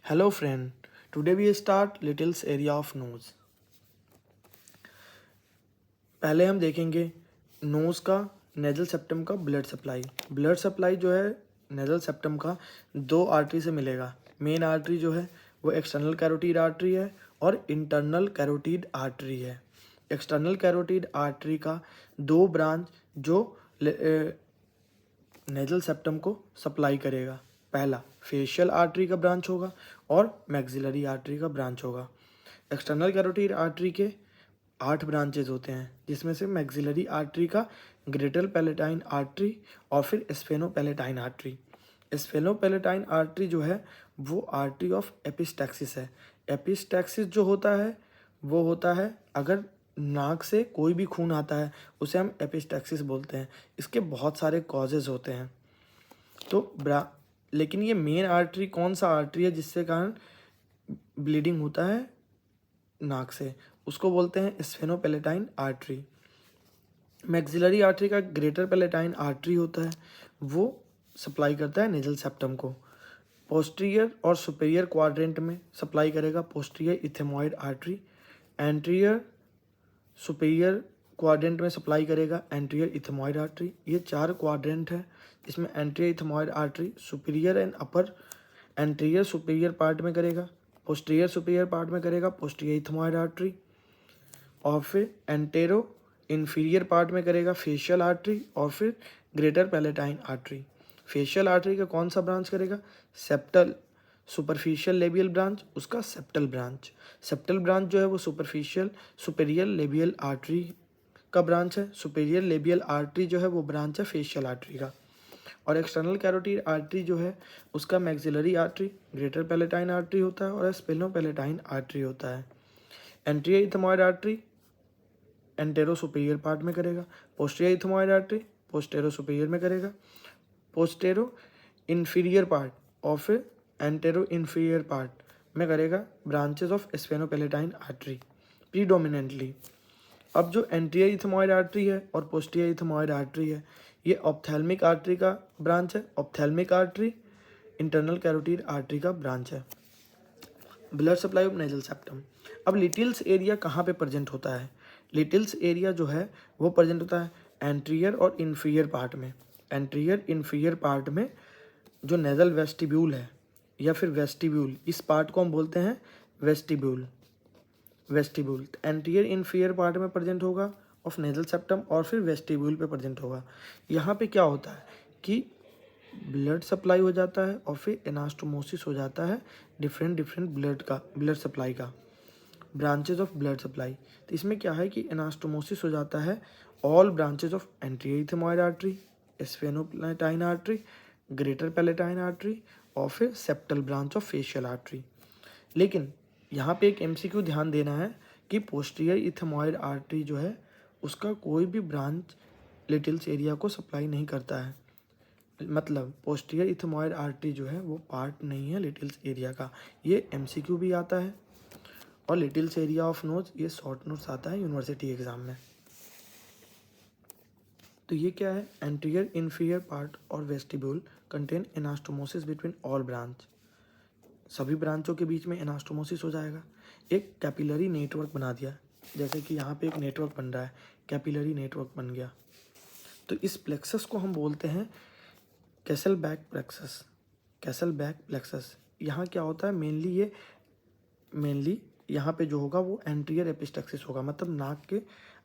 Hello friend, today we start Little's area of nose. पहले हम देखेंगे नोज़ का नेजल सेप्टम का ब्लड सप्लाई जो है नेजल सेप्टम का दो आर्टरी से मिलेगा। मेन आर्टरी जो है वो एक्सटर्नल कैरोटीड आर्टरी है और इंटरनल कैरोटीड आर्टरी है। एक्सटर्नल कैरोटीड आर्टरी का दो ब्रांच जो नेजल सेप्टम को सप्लाई करेगा। पहला फेशियल आर्टरी का ब्रांच होगा और मैक्सिलरी आर्टरी का ब्रांच होगा। एक्सटर्नल कैरोटीड आर्टरी के 8 ब्रांचेज होते हैं, जिसमें से मैक्सिलरी आर्टरी का ग्रेटर पैलेटाइन आर्टरी और फिर स्फेनोपैलेटाइन आर्टरी। स्फेनोपैलेटाइन आर्टरी जो है वो आर्टरी ऑफ एपिस्टैक्सिस है। एपिस्टैक्सिस जो होता है वो होता है अगर नाक से कोई भी खून आता है उसे हम एपिस्टैक्सिस बोलते हैं। इसके बहुत सारे कॉजेज़ होते हैं। तो लेकिन ये मेन आर्टरी कौन सा आर्टरी है जिससे कारण ब्लीडिंग होता है नाक से, उसको बोलते हैं स्फेनोपैलेटाइन आर्टरी। मैक्सिलरी आर्टरी का ग्रेटर पैलेटाइन आर्टरी होता है, वो सप्लाई करता है नेजल सेप्टम को। पोस्टीरियर और सुपीरियर क्वाड्रेंट में सप्लाई करेगा posterior ethmoid artery. Anterior superior quadrant में सप्लाई करेगा एंटीरियर इथेमॉइड आर्टरी। ये 4 क्वाड्रेंट है जिसमें anterior ethmoid artery superior and upper anterior superior part में करेगा, पोस्टीरियर सुपीरियर पार्ट में करेगा पोस्टीरियर इथेमॉइड आर्टरी, और फिर एंटेरो इन्फीरियर पार्ट में करेगा फेशियल आर्टरी और फिर greater palatine artery. Facial artery का कौन सा ब्रांच करेगा? सेप्टल सुपरफिशियल लेबियल ब्रांच, उसका सेप्टल ब्रांच। सेप्टल ब्रांच जो है वो सुपीरियर लेबियल आर्टरी का ब्रांच है। सुपीरियर लेबियल आर्टरी जो है वो ब्रांच है फेशियल आर्टरी का। और एक्सटर्नल कैरोटीड आर्टरी जो है उसका maxillary artery greater palatine artery होता है और स्पेनोपैलेटाइन आर्टरी होता है। Anterior ethmoid artery antero superior part में करेगा, posterior ethmoid artery postero superior में करेगा, पोस्टेरो इन्फीरियर पार्ट और फिर एंटेरो इन्फीरियर पार्ट में करेगा ब्रांचेस ऑफ स्पेनोपैलेटाइन आर्टरी प्रीडोमिनेंटली। अब जो एंटीरियर इथेमॉइड आर्टरी है और पोस्टीरियर इथेमॉइड आर्टरी है ये ऑप्थेल्मिक आर्टरी का ब्रांच है। ऑप्थेल्मिक आर्टरी इंटरनल कैरोटीड आर्टरी का ब्रांच है। Blood supply of nasal septum. अब लिटिल्स एरिया कहाँ पे प्रेजेंट होता है? लिटिल्स एरिया जो है वो प्रेजेंट होता है एंटीरियर और इन्फीरियर पार्ट में। एंटीरियर इन्फीरियर पार्ट में जो नेजल वेस्टिब्यूल है या फिर वेस्टिब्यूल, इस पार्ट को हम बोलते हैं वेस्टिब्यूल। एंटीरियर इन्फीरियर पार्ट में प्रेजेंट होगा ऑफ नेजल सेप्टम और फिर वेस्टिब्यूल पे प्रेजेंट होगा। यहाँ पे क्या होता है कि ब्लड सप्लाई हो जाता है और फिर एनास्टोमोसिस हो जाता है डिफरेंट ब्लड सप्लाई का, ब्रांचेज ऑफ ब्लड सप्लाई। तो इसमें क्या है कि एनास्टोमोसिस हो जाता है all branches of anterior ethmoid artery, sphenopalatine artery, greater palatine artery और फिर septal branch of facial artery. लेकिन यहाँ पे एक एमसीक्यू ध्यान देना है कि पोस्टीरियर इथेमॉइड आर्टरी जो है उसका कोई भी ब्रांच लिटिल्स एरिया को सप्लाई नहीं करता है। मतलब पोस्टीरियर इथेमॉइड आर्टरी जो है वो पार्ट नहीं है लिटिल्स एरिया का। ये एमसीक्यू भी आता है और लिटिल्स एरिया ऑफ नोज ये शॉर्ट नोट्स आता है यूनिवर्सिटी एग्जाम में। तो ये क्या है? एंटीरियर इन्फीरियर पार्ट और vestibule contain anastomosis between all branch. सभी ब्रांचों के बीच में एनास्टोमोसिस हो जाएगा। एक कैपिलरी नेटवर्क बना दिया, जैसे कि यहाँ पे एक नेटवर्क बन रहा है, कैपिलरी नेटवर्क बन गया। तो इस प्लेक्सस को हम बोलते हैं कैसलबैक प्लेक्सस। यहाँ क्या होता है? मेनली यहाँ पे जो होगा वो एंटीरियर एपिस्टैक्सिस होगा। मतलब नाक के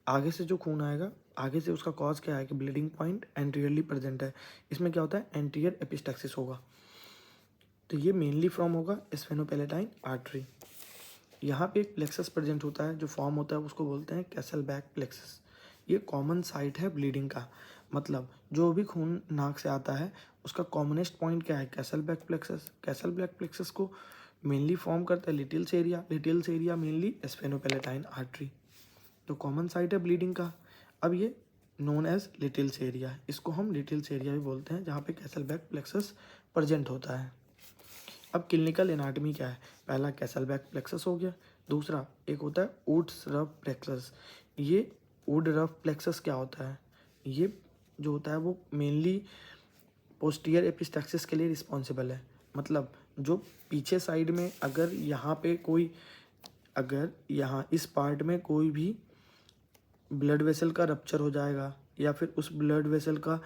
आगे से जो खून आएगा, आगे से उसका कॉज क्या है कि ब्लीडिंग पॉइंट एंटीरियरली प्रेजेंट है। इसमें क्या होता है? एंटीरियर एपिस्टैक्सिस होगा। तो ये मेनली फॉर्म होगा स्फेनोपैलेटाइन आर्टरी। यहाँ पे एक प्लेक्सस प्रेजेंट होता है, जो फॉर्म होता है उसको बोलते हैं कैसलबैक प्लेक्सस। ये कॉमन साइट है ब्लीडिंग का। मतलब जो भी खून नाक से आता है उसका कॉमनेस्ट पॉइंट क्या है? कैसलबैक प्लेक्सस। कैसलबैक प्लेक्सस को मेनली फॉर्म करता है लिटिल्स एरिया मेनली स्फेनोपैलेटाइन आर्टरी। तो कॉमन साइट है ब्लीडिंग का। अब ये नोन एज लिटिल्स एरिया, इसको हम लिटिल्स एरिया भी बोलते हैं, जहाँ पे कैसलबैक प्लेक्सस प्रेजेंट होता है। अब क्लिनिकल एनाटॉमी क्या है? पहला कैसलबैक प्लेक्सस हो गया। दूसरा एक होता है वुड्स रफ प्लेक्सस। ये वुड रफ प्लेक्सस क्या होता है? ये जो होता है वो मेनली पोस्टीरियर एपिस्टैक्सिस के लिए रिस्पॉन्सिबल है। मतलब जो पीछे साइड में अगर यहाँ पे कोई, अगर यहाँ इस पार्ट में कोई भी ब्लड वेसल का रप्चर हो जाएगा या फिर उस ब्लड वेसल का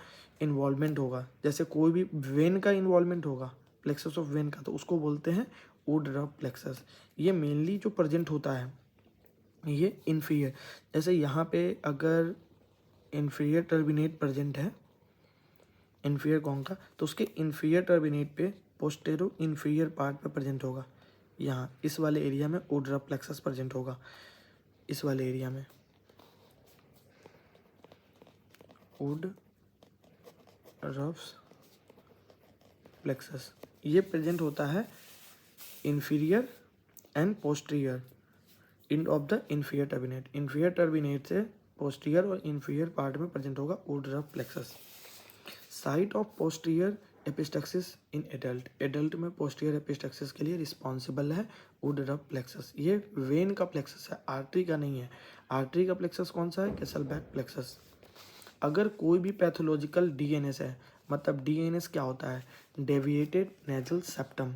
इन्वॉल्वमेंट होगा, जैसे कोई भी वेन का इन्वॉल्वमेंट होगा, प्लेक्सस ऑफ वेन का, तो उसको बोलते हैं वुड रफ प्लेक्सस। ये मेनली जो प्रेजेंट होता है ये इन्फीरियर, जैसे यहाँ पे अगर इन्फीरियर टर्बिनेट प्रेजेंट है, इन्फीरियर कॉन का, तो उसके इन्फीरियर टर्बिनेट पे पोस्टेरो इन्फीरियर पार्ट पे प्रेजेंट होगा। यहाँ इस वाले एरिया में वुड रफ प्लेक्सस प्रेजेंट होगा, इस वाले एरिया में वुड रफ प्लेक्सस ये प्रेजेंट होता है inferior and posterior end of the inferior turbinate. Inferior turbinate से पोस्टीरियर और इन्फीरियर पार्ट में प्रेजेंट होगा would rough plexus. Site of posterior epistaxis in adult, adult में पोस्टीरियर एपिस्टैक्सिस के लिए रिस्पॉन्सिबल है वुड रफ प्लेक्सस। ये वेन का प्लेक्सस है, आर्टरी का नहीं है। आर्टरी का प्लेक्सस कौन सा है? कैसलबैक प्लेक्सस। अगर कोई भी पैथोलॉजिकल डीएनएस है, मतलब डीएनएस क्या होता है? Deviated nasal septum.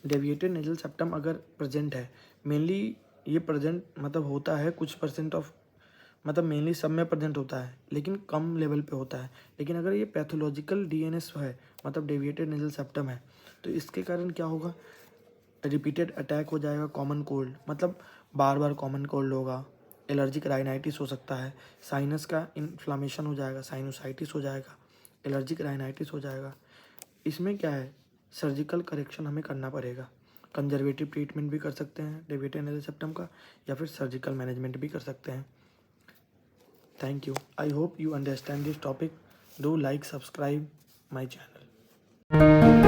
Deviated nasal septum अगर प्रेजेंट है, मेनली ये प्रेजेंट मतलब होता है कुछ परसेंट ऑफ, मतलब मेनली सब में प्रेजेंट होता है लेकिन कम लेवल पे होता है। लेकिन अगर ये पैथोलॉजिकल डीएनएस है, मतलब डेविएटेड नेजल सेप्टम है, तो इसके कारण क्या होगा? रिपीटेड अटैक हो जाएगा, कॉमन कोल्ड, मतलब बार बार कॉमन कोल्ड होगा, एलर्जिक राइनाइटिस हो सकता है, साइनस का इन्फ्लामेशन हो जाएगा, साइनोसाइटिस हो जाएगा, एलर्जिक राइनाइटिस हो जाएगा। इसमें क्या है? सर्जिकल करेक्शन हमें करना पड़ेगा। कंजर्वेटिव ट्रीटमेंट भी कर सकते हैं डेविएटेड नेजल सेप्टम का, या फिर सर्जिकल मैनेजमेंट भी कर सकते हैं। Thank you. I hope you understand this topic. Do like, subscribe my channel.